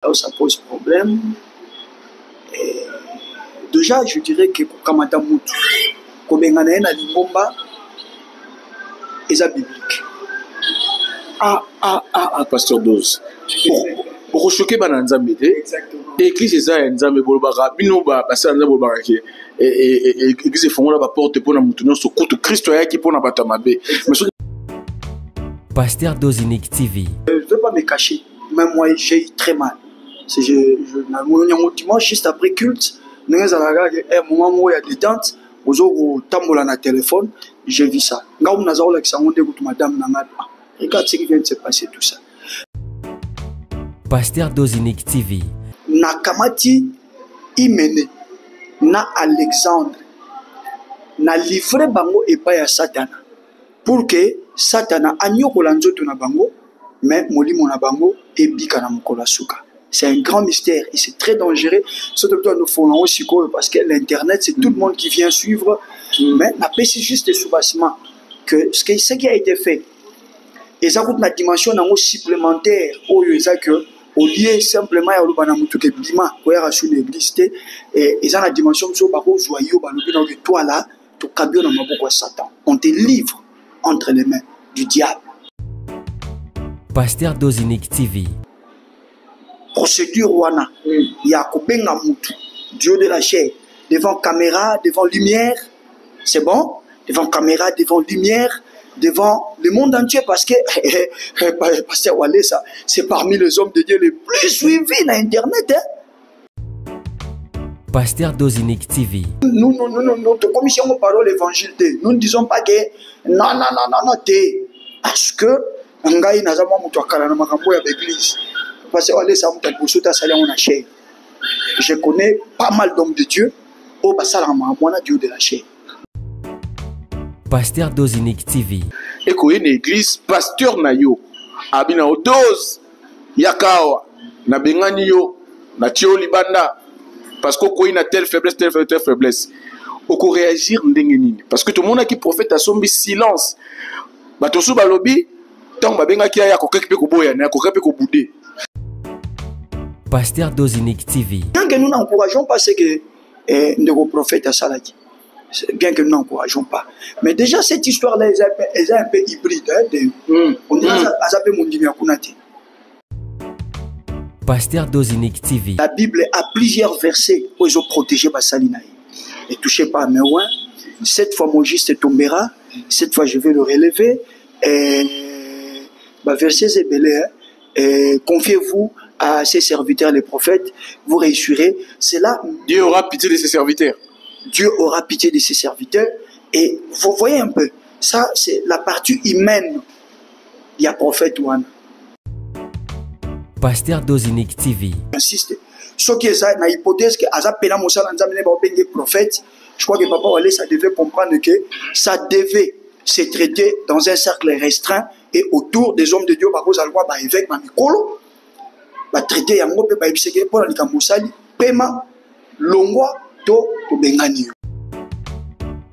Là où ça pose problème, et déjà, je dirais que Kamata Moutou, comme na Lingomba, est biblique. Pasteur Dose. Pour choquer Bananzambe, l'église est ça, Nzambe Bolbara, Binoba, Bassanza Bolbara, et l'église est fondée la porte pour la moutonner sur côté Christ qui pour la Batamabe. Pasteur Dozinique TV. Je ne vais pas me cacher, même moi j'ai eu très mal. Mon dimanche, juste après culte, nous avons un moment où il y a des tentes, vous avez tambola na téléphone, j'ai vu ça. Nous avons madame Nangad. Regarde ce qui vient de se passer, tout ça. Pasteur Dozinique TV. Nakamati Imene, na Alexandre, na livré bango et pas à Satana. Pour que Satana anyoko lanzoto na bango, mais molimo na bango et bika na mokolo suka. C'est un grand mystère et c'est très dangereux. Ce docteur nous faut aussi parce que l'internet c'est tout le monde qui vient suivre, mais la paix c'est juste des sous-bassements que ce qui a été fait. Et ça coûte une dimension supplémentaire au lieu simplement ya lobana mutu ke bima ko ya sur l'église et ça la dimension so ba ko joyeux ba lobi donc toi là to kabio na maboko ya Satan. On te livre entre les mains du diable. Pasteur Dozinique TV. Procédure wana ya ko benga mutu Dieu de la chair devant caméra, devant lumière. C'est bon? Devant caméra, devant lumière, devant le monde entier parce que Pasteur Wale, ça, c'est parmi les hommes de Dieu les plus suivis sur Internet. Hein? Pasteur Dozinique TV. Nous, commission de parole évangile, nous ne disons pas que non, parce que ngai nazama mutu akala na makambo ya l'église. Pasteur Wale, ça mutu bosuta sala on a chair. Je connais pas mal d'hommes de Dieu au basala mwana Dieu de la chair. Pasteur Dozinique TV. Et qu'il y a une église, pasteur Nayo, Abina Odos, Yakawa, Nabengani yo, na Tio Libanda, parce qu'il y a une telle faiblesse. On peut réagir n'dengenini. Parce que tout le monde qui prophète a sombi silence. Batosu balobi, tant babenga ki ya kokepi pe koboya, na kokepi ko boudé. Pasteur Dozinique TV. Bien que nous n'encourageons pas ce que le prophète a saladi. Bien que nous n'encourageons pas. Mais déjà, cette histoire-là, elle est un peu hybride. Hein, on dirait que Pasteur Dozinique TV. La Bible a plusieurs versets où ils ont protégé Bassalinaï. Ne touchez pas à mes oins. Cette fois, mon juste tombera. Cette fois, je vais le relever. Verset est belé. Confiez-vous à ses serviteurs, les prophètes. Vous réussirez. C'est là. Dieu aura pitié de ses serviteurs. Dieu aura pitié de ses serviteurs. Et vous voyez un peu, ça c'est la partie humaine. Il y a prophète Ouane. Pasteur Dozinique TV. Insiste. Ce qui est ça, dans l'hypothèse que Azapena Moussa Lanzamene Baobenge prophète, je crois que Papa Wale, ça devait comprendre que ça devait se traiter dans un cercle restreint et autour des hommes de Dieu, par exemple, évêque Mamikolo, traiter Yango, Baibiseke, pour la Moussali, Pema, Longwa,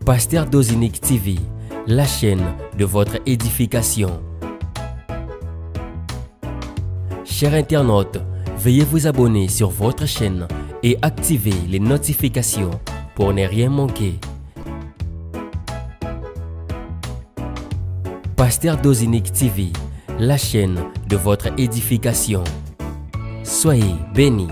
Pasteur Dozinique TV, la chaîne de votre édification. Chers internautes, veuillez vous abonner sur votre chaîne et activer les notifications pour ne rien manquer. Pasteur Dozinique TV, la chaîne de votre édification. Soyez bénis.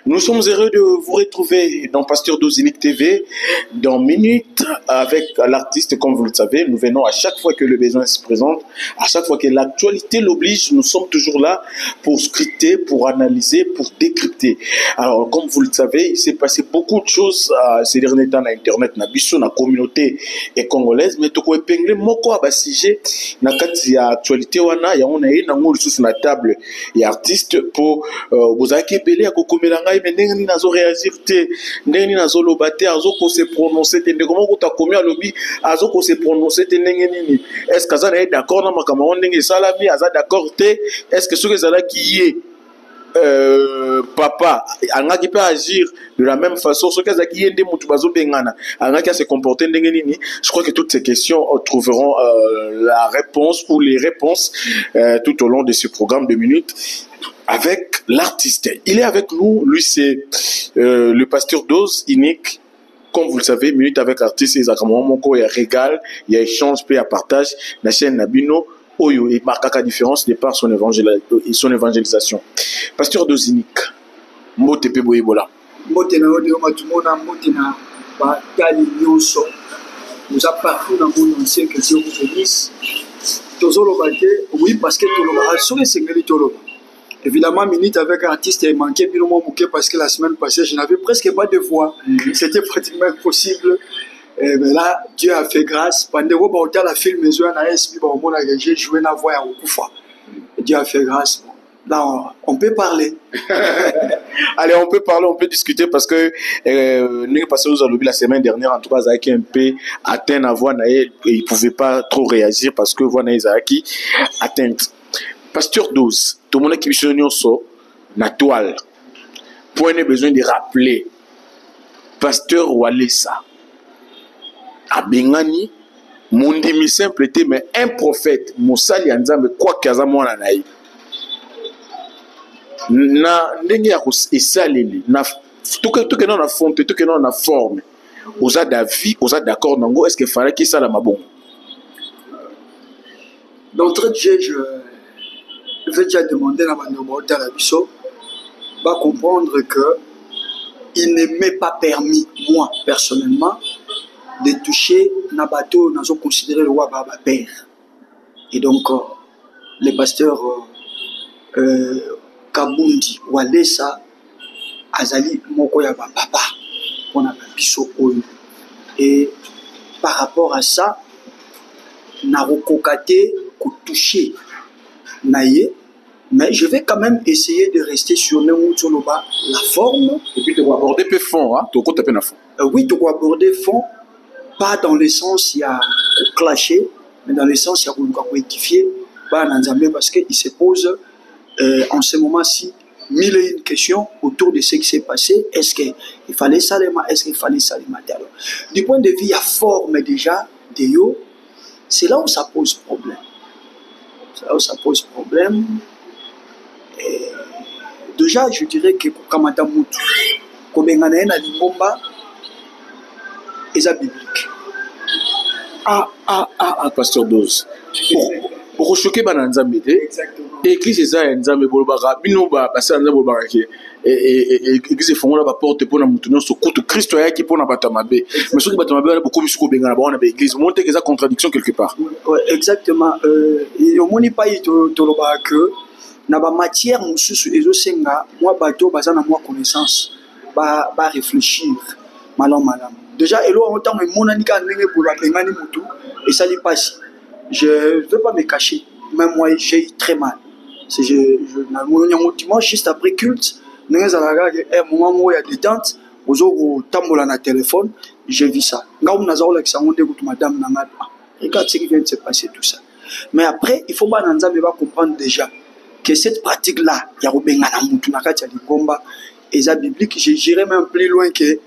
Nous sommes heureux de vous retrouver dans Pasteur Dozinique TV dans Minute avec l'artiste, comme vous le savez. Nous venons à chaque fois que le besoin se présente, à chaque fois que l'actualité l'oblige, nous sommes toujours là pour scruter, pour analyser, pour décrypter. Alors, comme vous le savez, il s'est passé beaucoup de choses ces derniers temps sur Internet, dans la communauté congolaise, mais tout le monde moko a bassigé dans l'actualité, il y a une table et artiste pour vous accueillir à Kokomelanga. Mais ndenge nazo réagir te ndenge nazo lobate azo ko se prononcer te ndenge moko ta komi alobi azo ko se prononcer te ndenge nini est-ce que ça est d'accord na makambo ndenge salami aza d'accord te est-ce que ce que ça là qui est papa anga qui peut agir de la même façon ce que ça qui est ndé mutu bazo bengana anga qui se comporter ndenge nini. Je crois que toutes ces questions trouveront la réponse ou les réponses tout au long de ce programme de minutes. avec l'artiste. Il est avec nous, lui c'est le pasteur Dose Unique. Comme vous le savez, Minute avec artiste, il y a régal, il y a échange, il y a partage. La chaîne Nabino, Oyo, il marque la différence de par son évangélisation. Pasteur Dose Unique, Mote Pe Boyebola. Mote na odi matumona mote na batali nyonso. Nous avons partout dans le monde entier que Dieu vous bénisse. Oui, parce que tout le monde a sauvé ce que évidemment, Minute avec artiste est manqué parce que la semaine passée, je n'avais presque pas de voix. C'était pratiquement impossible. Mais là, Dieu a fait grâce. Pendant que la film, j'ai joué la voix à Okufa. Dieu a fait grâce. Là, on peut parler. Allez, on peut parler, on peut discuter parce que nous passé aux lobby la semaine dernière, en tout cas, Zaki un peu atteint à voix, il ne pouvait pas trop réagir parce que voix Zaki atteinte. Pasteur 12, tout le monde qui est sur la toile. Pour on a besoin de rappeler, Pasteur Walesa, à Bengani, mon demi simple était, mais un prophète, Moussa Lianzambe, quoi qu'il y a moi naï. Na ndenge ya esaleli na tout que non na fonte tout que non na forme oza d'avis oza d'accord nango est-ce que fallait qu'il ça la mabon d'entrée de jeu je vais déjà demander à Manobo Talabiso va comprendre que il ne m'est pas permis moi personnellement de toucher na bateau nous avons considéré le roi Baba père et donc les pasteurs Kabundi Walesa Azali moko ya papa on a biso oyo et par rapport à ça na rekokate ko toucher naie mais je vais quand même essayer de rester sur le bas la forme et puis tu vas aborder peu fond hein tu vas na fond oui tu vas aborder fond pas dans le sens il y a clasher mais dans le sens il y a ko édifier ba nanzambe parce que il se pose en ce moment-ci, mille et une questions autour de ce qui s'est passé. Est-ce qu'il fallait ça, est-ce qu'il fallait ça, alors, du point de vue, il y a forme déjà de yo. C'est là où ça pose problème. C'est là où ça pose problème. Et déjà, je dirais que Kamata Moutou, comme on a un Limbomba, c'est biblique. Pasteur Dose. Pour choquer Bananzambe, exactement. Église eza nzambe bolobaka bino ba basala nzambe bolobaka ke église fongola ba porte pona mutu nyonso kutu Christ ayaki pona bata mabe mais soki bata mabe na beaucoup bisuko benga na ba na ba église monte que ça contradiction quelque part. Ouais, exactement il omoni pa ito tolobaka que na ba matière mususu ezo senga moi bato bazana moi connaissance ba réfléchir malam déjà elo en temps mais monani ka ndenge bola bengani mutu et ça lui passe. Je ne veux pas me cacher, même moi j'ai eu très mal. Dimanche, juste après culte, un moment où il y a détente, aux tambola na téléphone, j'ai vu ça. Regarde ce qui vient de se passer, tout ça. Mais après, il faut comprendre déjà que cette pratique-là, il y a et biblique, j'irais même plus loin que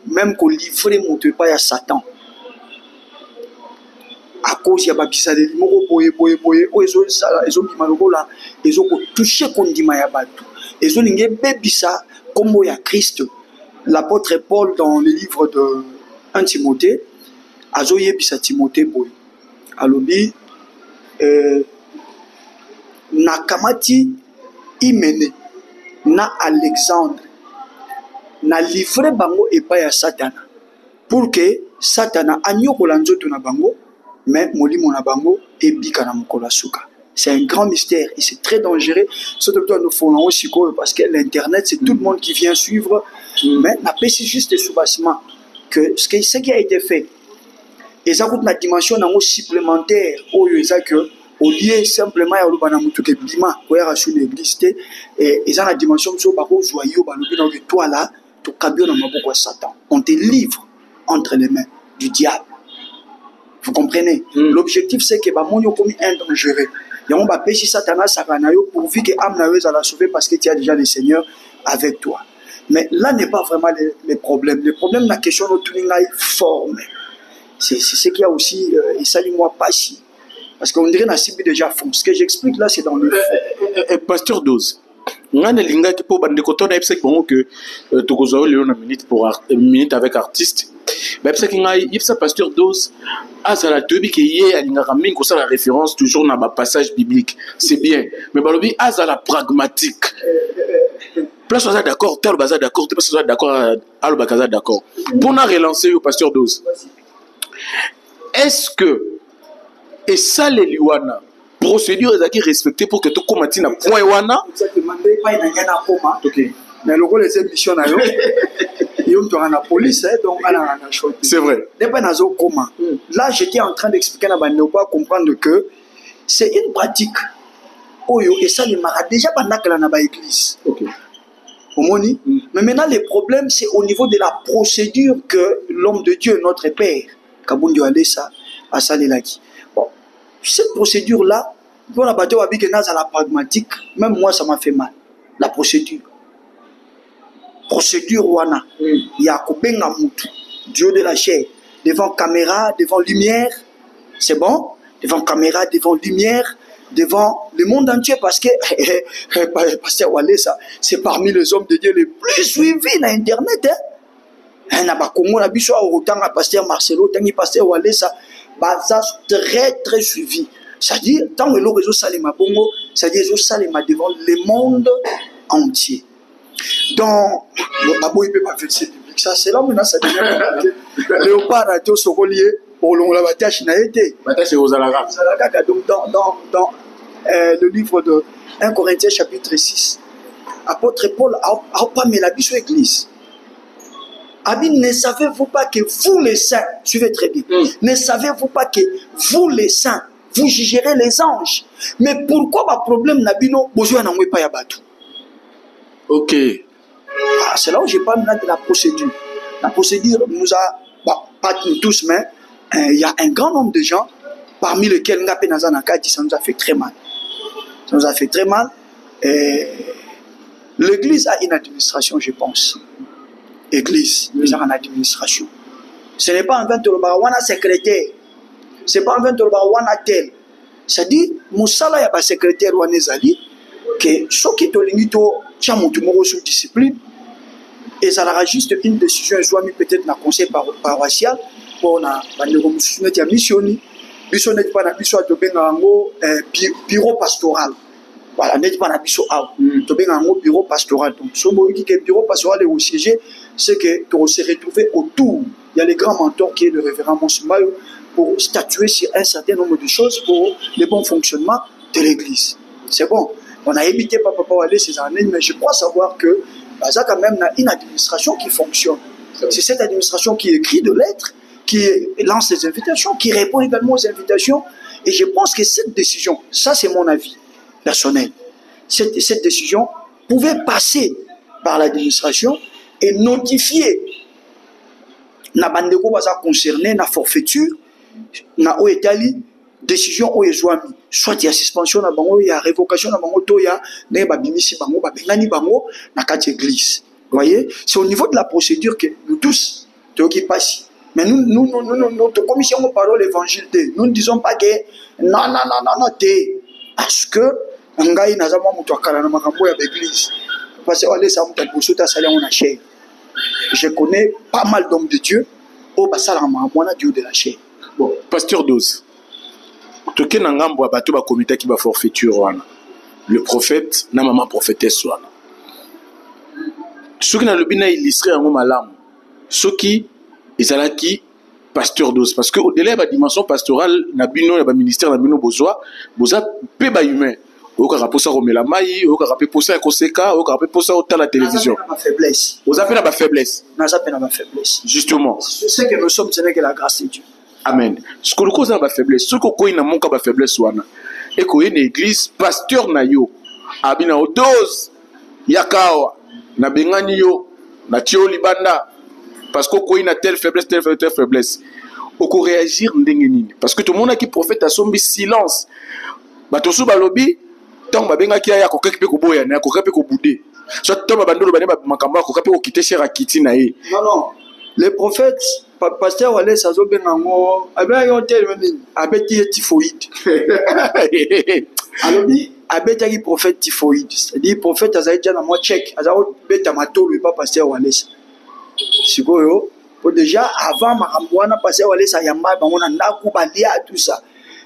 même qu'on livre mon pas à Satan. À cause ya babisaleli moko boye ezo toucher kondima ya bato ezo linge bebisa kombo ya Christ. L'apôtre Paul dans le livre de 1 Timothée azo yebisa Timothée boye alobi nakamati imene na Alexandre na livre bango epai ya Satana pour que Satana anyokola nzoto na bango mais molimo na bango ebika na mokolo suka. C'est un grand mystère et c'est très dangereux. Surtout que nous faisons aussi parce que l'internet c'est tout le monde qui vient suivre. Mais la paix c'est juste des sous-bassements que ce qui a été fait. Et ça coûte la dimension supplémentaire au lieu que au lieu simplement ya lobana mutu ke bima ko ya sur l'église et ça la dimension so ba ko joyeux ba lobi donc toi là to kabio na maboko Satan. On te livre entre les mains du diable. Vous comprenez? L'objectif c'est que Bamonio comme un dangereux. Et on va pécher Satan Sakanayo pourvu que Amnaeuse à la sauver parce que tu as déjà le Seigneur avec toi. Mais là n'est pas vraiment le problème. Le problème, la question de tout forme. C'est ce qu'il y a aussi, et ça lui moi pas si. Parce qu'on dirait na cible déjà fond. Ce que j'explique là, c'est dans le Pasteur Dose. Ngana linga ki po bande koto na epsek bongo que tokozo le na minute avec artiste. Ba epsek ngai ipsa Pasteur Dose azala tobi ke ye alinga ramin ko ça la référence toujours na ba passage biblique. C'est bien, mais balobi azala pragmatique. Place ça d'accord, tel bazar d'accord, place ça d'accord, al bakaza d'accord. Pour na relancer au Pasteur Dose. Est-ce que et ça les liwana procédure est respectée pour que tu commentes na point wana OK mais le les émissions na yo yo tu na police donc ana na choix c'est vrai depuis nazo comment là j'étais en train d'expliquer na bande pas comprendre que c'est une pratique oyo et ça les mara déjà bandakala na ba église OK omoni mais maintenant le problème c'est au niveau de la procédure que l'homme de Dieu notre père Kabundi Alessa a salelaki. Bon, cette procédure-là, pour la bateau à la pragmatique, même moi ça m'a fait mal. La procédure. Procédure wana. Il y a Kobenga Moutou, Dieu de la chair, devant caméra, devant lumière. C'est bon? Devant caméra, devant lumière, devant le monde entier parce que Pasteur Walesa, c'est parmi les hommes de Dieu les plus suivis sur Internet. Na ba Congo na biso autant à Pasteur Marcelo, tangi Pasteur Walesa, baza très très suivi. C'est-à-dire tant que le réseau Salema Bongo, c'est-à-dire réseau Salema devant le monde entier. Donc le babo il peut pas faire cette public ça c'est là maintenant ça devient Léopard a tout ce relié pour la bataille n'a été. Bataille aux Alaga. Donc dans le livre de 1 Corinthiens chapitre 6, apôtre Paul a pas mis la biso église. Abin, ne savez-vous pas que vous les saints, suivez très bien, ne savez-vous pas que vous les saints, vous jugerez les anges. Mais pourquoi le problème Nabino, besoin n'en pas yabatou? Ok. C'est là où je parle de la procédure. La procédure nous a, pas nous tous, mais il y a un grand nombre de gens, parmi lesquels Ngapé Nazanaka dit ça nous a fait très mal. Ça nous a fait très mal. L'église a une administration, je pense. Église, ils ont une administration. Ce n'est pas un vent de l'Obawana secrétaire. Ce n'est pas un vent de l'Obawana tel. C'est-à-dire, Moussala y a un secrétaire ou un ezali, que ce qui est au limite, Tchamoutoumo sous discipline, et ça aura juste une décision, soit mis peut-être dans le conseil paroissial, pour la mission, mission n'est pas un bureau pastoral. Voilà, n'est pas un bureau pastoral. Donc, ce bureau pastoral est au siège, c'est que tu s'est retrouvé autour. Il y a les grands mentors qui est le révérend Monsimayo pour statuer sur un certain nombre de choses pour le bon fonctionnement de l'église. C'est bon. On a évité Papa aller ces années, mais je crois savoir que ça quand même une administration qui fonctionne. C'est cette administration qui écrit de lettres, qui lance des invitations, qui répond également aux invitations. Et je pense que cette décision, ça c'est mon avis personnel, cette décision pouvait passer par l'administration et notifier na bandeko baza concerné na forfaiture na o etali décision o ezwami soit il y a suspension na bango il y a révocation na bango to ya ne ba bimisi bango ba bengani bango na kati église. Vous voyez, c'est au niveau de la procédure que nous tous qui passent. Mais nous notre commission de parole évangile, nous ne disons pas que non parce que ngai nazama mutu akala na makambo ya l'église parce que allez ça mutu bosuta sala on a chair. Je connais pas mal d'hommes de Dieu au basala mwana Dieu de la chair. Bon, Pasteur Dose. Toke na ngambo ya bato ba comité qui ba forfaiture wana. Le prophète na maman prophétesse wana. Ceux qui na lobina illustré en malamu. Ceux qui ezalaki Pasteur Dose parce que au-delà de la dimension pastorale na bino ya ba ministère na bino boza pe ba humain. Oka raposa romela mai, oka rape posa koseka, oka rape posa au la télévision. Ma faiblesse. Vous appelez ma faiblesse. Nous appelons ma faiblesse. Justement. Ce que nous sommes, ce n'est que la grâce de Dieu. Amen. Ce que nous causons ma faiblesse, ce que nous avons ma faiblesse wana. Et que une église pasteur na yo, abina odose yakawa na bengani yo na tio libanda parce que nous avons telle faiblesse. Oko réagir ndenge nini parce que tout le monde qui prophète a sombi silence. Batosu balobi tant babenga ki ya kokepi pe koboya na kokepi ko boudé. Soit tant bandolo bane makambo kokepi ko kité cher akiti na ye. Non. Les prophètes pasteur Wallace azobengango abeki hotel même abeti typhoïde alobi abetaki prophète typhoïde, c'est-à-dire prophète azali déjà na moi check azali beta matolo pas pasteur Wallace sikoyo po déjà avant makambo wana pasteur Wallace ayamba bango na ndako balia tout ça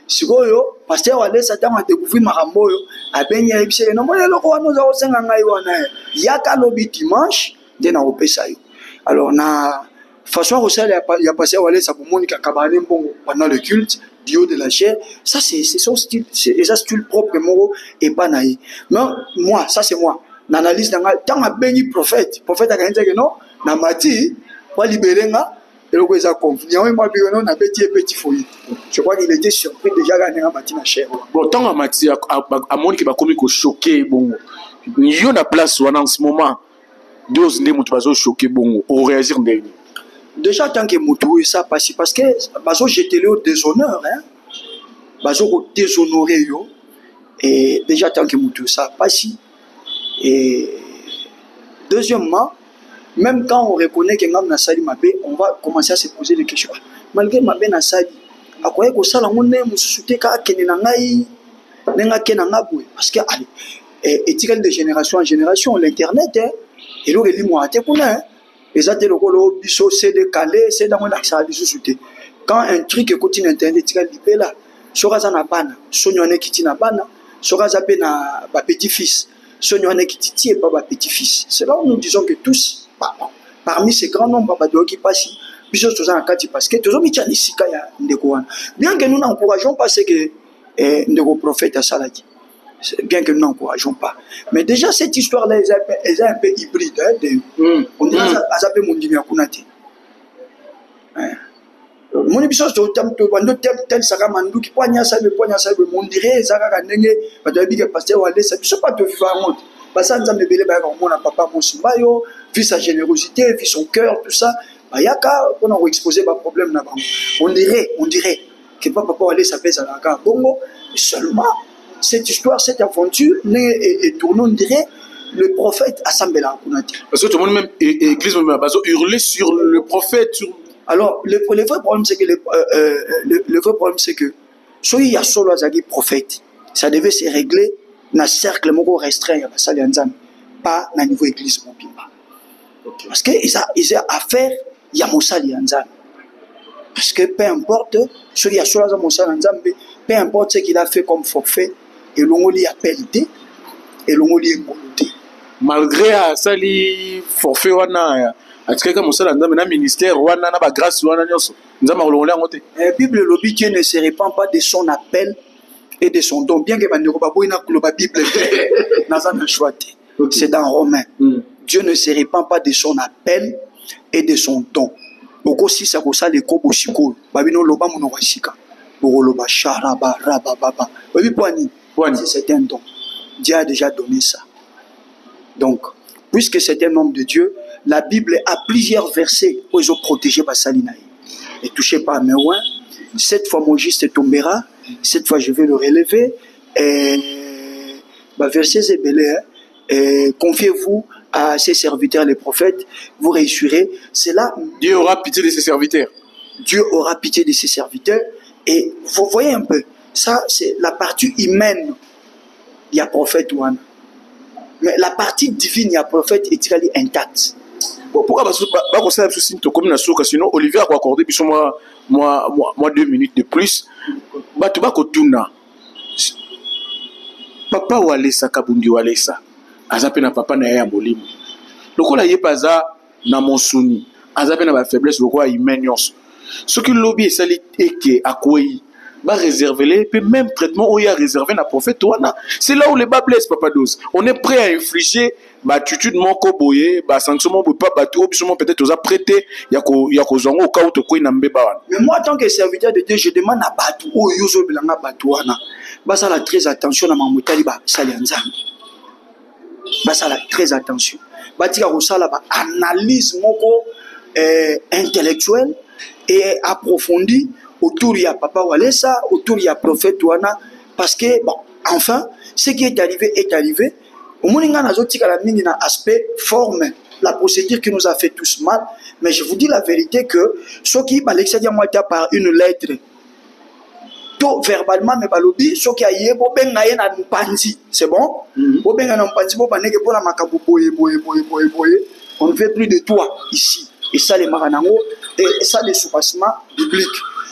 sikoyo pasteur Wallace atanga découvrir makambo oyo abengi ebise no mona loko wana za osenga ngai wana yaka lobi dimanche de na opesa yo. Alors na façon Rossel il y a pasteur Wallace pour Monica Kabane Mbongo pendant le culte Dio de la chair, ça c'est son style, c'est ça style propre moro et pas naï. Non, moi, ça c'est moi. L'analyse dans tant a béni prophète a gagné que non, na mati pour libérer nga et le quoi ça confiant et moi bien non na petit folie. Je crois qu'il était surpris déjà gagner un mati na chair. Bon, tant a mati à mon qui va comme choqué bon. Il y a une place en ce moment. Deux ne mutu bazo choqué bon, au réagir ndeni. Déjà, tant que Moutou, ça passe parce que Bazo j'étais là au déshonneur, hein. Bazo déshonoré yo. Et déjà, tant que Moutou, ça passe. Et deuxièmement, même quand on reconnaît que Ngam Nassali Mabé, on va commencer à se poser des questions. Malgré Mabé Nassali, à quoi est-ce que ça, on est moussouté ka kenenangai, nenga kenangaboué. Parce que, éthique de génération en génération, l'internet, hein, et l'eau est limoa, t'es qu'on a, hein. Les autres locaux, c'est décalé, c'est dans mon accès à l'issue. Quand un truc écoute internet, tu vas le là. Soraza na bana, sonyoane kiti na bana, soraza pe na ba petit-fils, sonyoane kiti tie pas ba petit-fils. C'est là où nous disons que tous, parmi ces grands nombres qui passent, biso tous en kati parce que tous ont mis chanisika ya ndeko wana. Bien que nous n'encourageons pas ce que ndeko prophète a saladi. Bien que nous n'encourageons pas. Mais déjà, cette histoire-là, elle est un peu hybride. Hein, on dirait qu'elle est mon dîner à Kounati. Mon épisode, c'est tel Sagamandou qui poigne ça, mon dirait, Zara Nenge, pasteur Wallace, je ne sais pas te faire honte. Parce que ça me belé, mon papa, mon Sumbayo, vu sa générosité, vu son cœur, tout ça. Il y a qu'à exposer des problèmes là-bas. On dirait que papa Wallace s'appelle Zara Bongo, seulement. Cette histoire, cette aventure est tournée, on dirait, le prophète Assemblée à Kounati. Parce que tout le monde, même l'église, même hurler sur le prophète. Alors, le vrai problème, c'est que le vrai problème, c'est que soit il y a solo Azagi prophète, ça devait se régler dans un cercle restreint, pas dans le niveau église. Parce qu'ils ont affaire, il y a Moussali Anzan. Parce que peu importe, soit il y a solo Moussali Anzan, peu importe ce qu'il a fait comme forfait, et l'on lui appelle D, et l'on lui est malgré ça, les forfaits, on a un ministère, on a une grâce, on a la Bible, le Dieu ne se répand pas de son appel et de son don. Bien que la Bible, c'est dans Romains. Dieu ne se répand pas de son appel et de son don. Donc aussi, ça ça les kobo shiko. Babino loba monowashika. Bogoloba sharaba rababa. C'est un don. Dieu a déjà donné ça. Donc, puisque c'est un homme de Dieu, la Bible a plusieurs versets où ils ont protégé Bassalinaï. Et touché par mes oins, cette fois mon juste tombera, cette fois je vais le relever. Et verset Zébélé, confiez-vous à ses serviteurs les prophètes, vous réussirez. C'est là. Dieu aura pitié de ses serviteurs. Dieu aura pitié de ses serviteurs. Et vous voyez un peu, ça c'est la partie humaine. Il y a prophète Ouane. Mais la partie divine, il y a prophète est intacte. Pourquoi parce que comme na souka sinon Olivier a accordé puis moi 2 minutes de plus. Batu ba ko tuna. Papa Wallace Kabundi Wallace. Azape na papa na ya molimo. Lokola yepaza na monsuni. Azape na ba faiblesse lokola humaine nyonso. Ce que lobby est sali eke akoyi va réserver les puis même traitement où il y a réservé na prophète wana. C'est là où les bas blessent papa dose. On est prêt à infliger attitude mon koboye, sanction mon pas bateau, peut-être aux prêté yako zongo au cas où to ko na mbeba wana. Mais moi en tant que serviteur de Dieu, je demande à bateau o yozo bilanga bateau wana. Ba ça la très attention à mamutali ba sali nzambe. Ba ça la très attention. Ba tika ko sala ba analyse moko intellectuelle et approfondie autour il y a papa Wallace, autour il y a prophète Wana, parce que bon, enfin, ce qui est arrivé, Au moins, il y a un aspect forme, la procédure qui nous a fait tous mal. Mais je vous dis la vérité que ce qui est par une lettre, tout verbalement, mais balobi, ce qui est c'est bon? On ne veut plus de toi ici. Et ça, les maranango, et ça, les soupassements bibliques.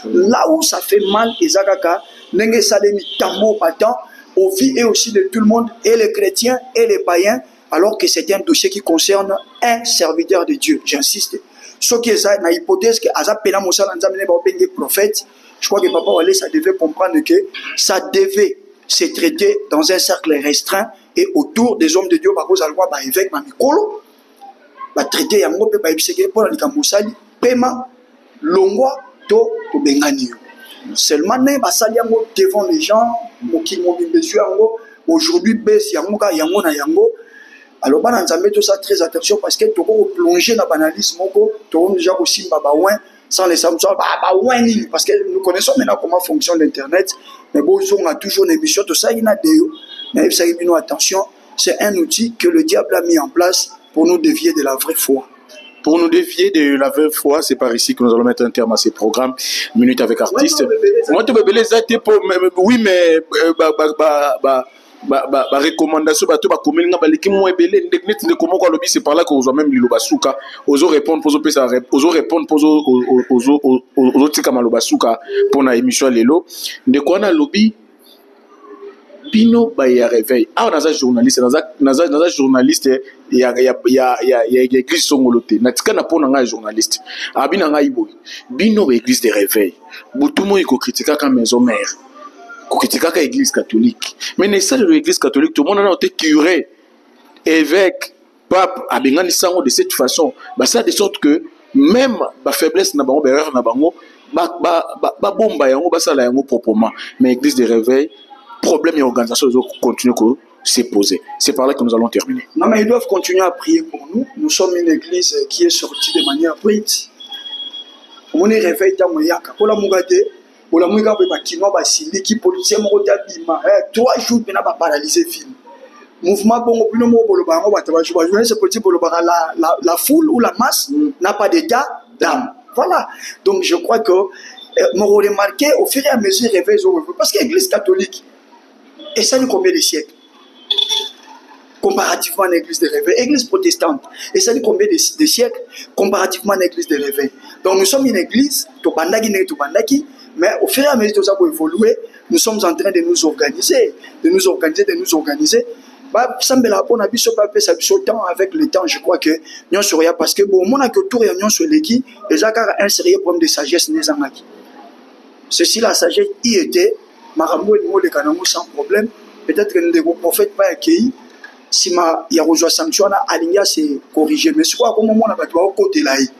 Là où ça fait mal, Ezakaka, n'enge salemi tambour patent, aux vies et aussi de tout le monde, et les chrétiens et les païens, alors que c'est un dossier qui concerne un serviteur de Dieu. J'insiste. Ce qui est dans l'hypothèse que Aza Pena Moussa Lanzamene Baobenge prophète, je crois que Papa Wale, ça devait comprendre que ça devait se traiter dans un cercle restreint et autour des hommes de Dieu, par cause à loi, évêque, Mamikolo, va traiter Yango, Pepa Ibseke, pour la Moussali, Pema, Longwa, To, Bengani. Seulement, devant les gens, aujourd'hui, baisse Yango, Yango na Yango. Alors, on a tout ça très attention parce que tu peux plonger dans le banalisme, tu peux déjà aussi sans les Samsung, parce que nous connaissons maintenant comment fonctionne l'Internet. Mais bon, on a toujours une émission, tout ça, il y a des. Mais ça, attention, c'est un outil que le diable a mis en place pour nous dévier de la vraie foi. Pour nous dévier de la vraie foi, c'est par ici que nous allons mettre un terme à ces programmes. Minute avec artiste. Moi, tu veux les aider pour. Oui, mais. Recommandation bato ba komeli nga baleki mo ebele ndeknet de comment quoi lobby c'est par là que vous même liloba suka ozo répondre pozo pesa ozo répondre pozo ozo tika maloba suka pour na émission lelo ndeko na lobby bino ba ya réveil ah naza journaliste naza journaliste ya église songolote na tika na pona nga journaliste abina nga iboy bino ba église de réveil butumo iko critiquer ka maison mère critiquer l'église catholique. Mais n'est-ce pas l'église catholique, tout le monde a été curé, évêque, pape, a bien de cette façon. Bah ça de sorte que même la faiblesse n'a pas erreur n'a pas bomba yango ba sala yango proprement. Mais l'église de réveil, problème et organisation continue de se poser. C'est par là que nous allons terminer. Non mais ils doivent continuer à prier pour nous. Nous sommes une église qui est sortie de manière brute. On est réveil dans moyaka. Pour la mugate pour la mouika ba kino ba siliki politicien mo ta bima 3 jours pena ba paralyser film mouvement bongo pino mo bolo ba ngo ba ta jouer ce petit bolo ba la foule ou la masse n'a pas d'état d'âme. Voilà, donc je crois que m'ont remarqué au fur et à mesure réveil parce que l'église catholique et ça nous combien de siècles comparativement à l'église de réveil, église protestante et ça nous combien de siècles comparativement à l'église de réveil. Donc nous sommes une église to bandaki ne to bandaki. Mais au fur et à mesure que ça va évoluer, nous sommes en train de nous organiser. Bah, ça me l'a on a vu ce papier, ça a temps avec le temps, je crois que nous serions parce que bon, mon que tout réunion sur l'équipe, les accords un sérieux problème de sagesse n'est pas. Ceci la sagesse y était, Marambo et Nimo les Kanamou sans problème. Peut-être que nous ne prophètes pas accueillis. Si ma y a rejoint sanction, Aligna c'est corrigé. Mais c'est quoi comme on a battu au côté là. Il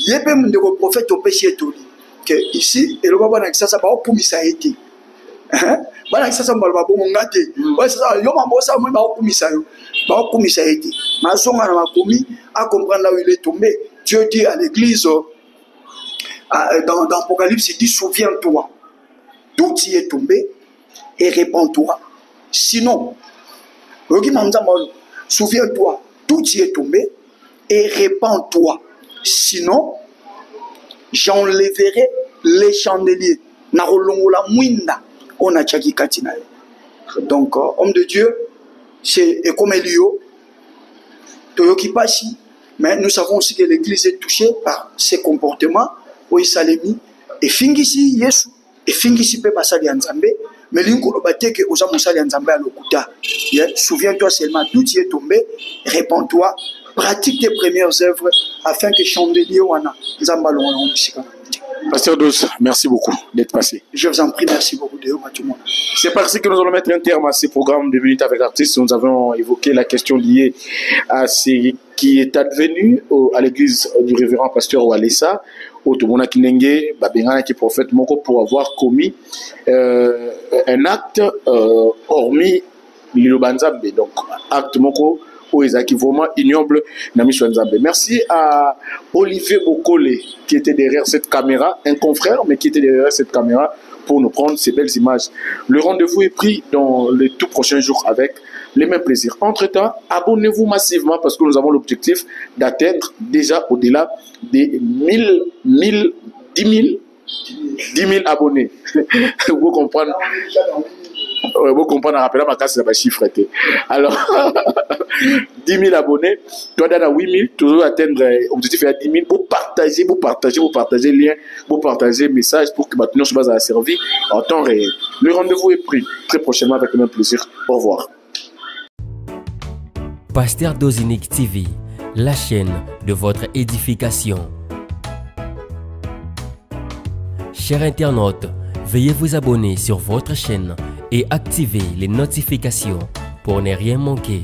y a même des prophètes au péché tout. Que ici et le baba na ça ba okumisa été bana ça mbala ba bongo ngate ouais ça yo mambo ça moi ba okumisa été ma songa na makomi à comprendre là où il est tombé. Dieu dit à l'église dans Apocalypse il dit souviens-toi d'où tu es tombé et répands-toi sinon souviens-toi d'où tu es tombé et répands-toi sinon j'enlèverai les chandeliers. Donc, homme de Dieu, c'est comme Elio, Toyoki Pashi, mais nous savons aussi que l'église est touchée par ses comportements, Oisalemi, et Fingisi Yesu, et Fingisi Pepa Sali Nzambe, mais l'inko lobate que Osa Moussali Nzambe à l'Okuta. Souviens-toi seulement d'où tu es tombé, répands-toi. Pratique tes premières œuvres afin que chandelier wana Nzamba longo musika. Pasteur Dos, merci beaucoup d'être passé. Je vous en prie, merci beaucoup de tout le monde. C'est par ici que nous allons mettre un terme à ces programmes de Minutes avec artistes. Nous avons évoqué la question liée à ce qui est advenu à l'église du révérend pasteur Walesa, au Toumona Kinenge, Babengana qui est prophète Moko pour avoir commis un acte hormis l'Ilobanzambe. Donc, acte Moko qui vraiment ignoble Namisho Nzambe. Merci à Olivier Bokole qui était derrière cette caméra, un confrère mais qui était derrière cette caméra pour nous prendre ces belles images. Le rendez-vous est pris dans les tout prochains jours avec les mêmes plaisirs. Entre-temps, abonnez-vous massivement parce que nous avons l'objectif d'atteindre déjà au-delà des 10 000 abonnés. Vous comprenez? Vous comprenez, rappelez ma casse, c'est la chiffre. Alors, 10 000 abonnés, toi, dans 8 000, toujours atteindre l'objectif à 10 000 pour partager le lien, pour partager le message pour que maintenant je base à la servir en temps réel. Le rendez-vous est pris très prochainement avec le même plaisir. Au revoir. Pasteur Dozinique TV, la chaîne de votre édification. Chers internautes, veuillez vous abonner sur votre chaîne et activer les notifications pour ne rien manquer.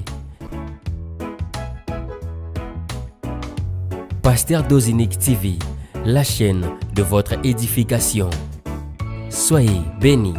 Pasteur Dozinique TV, la chaîne de votre édification. Soyez bénis.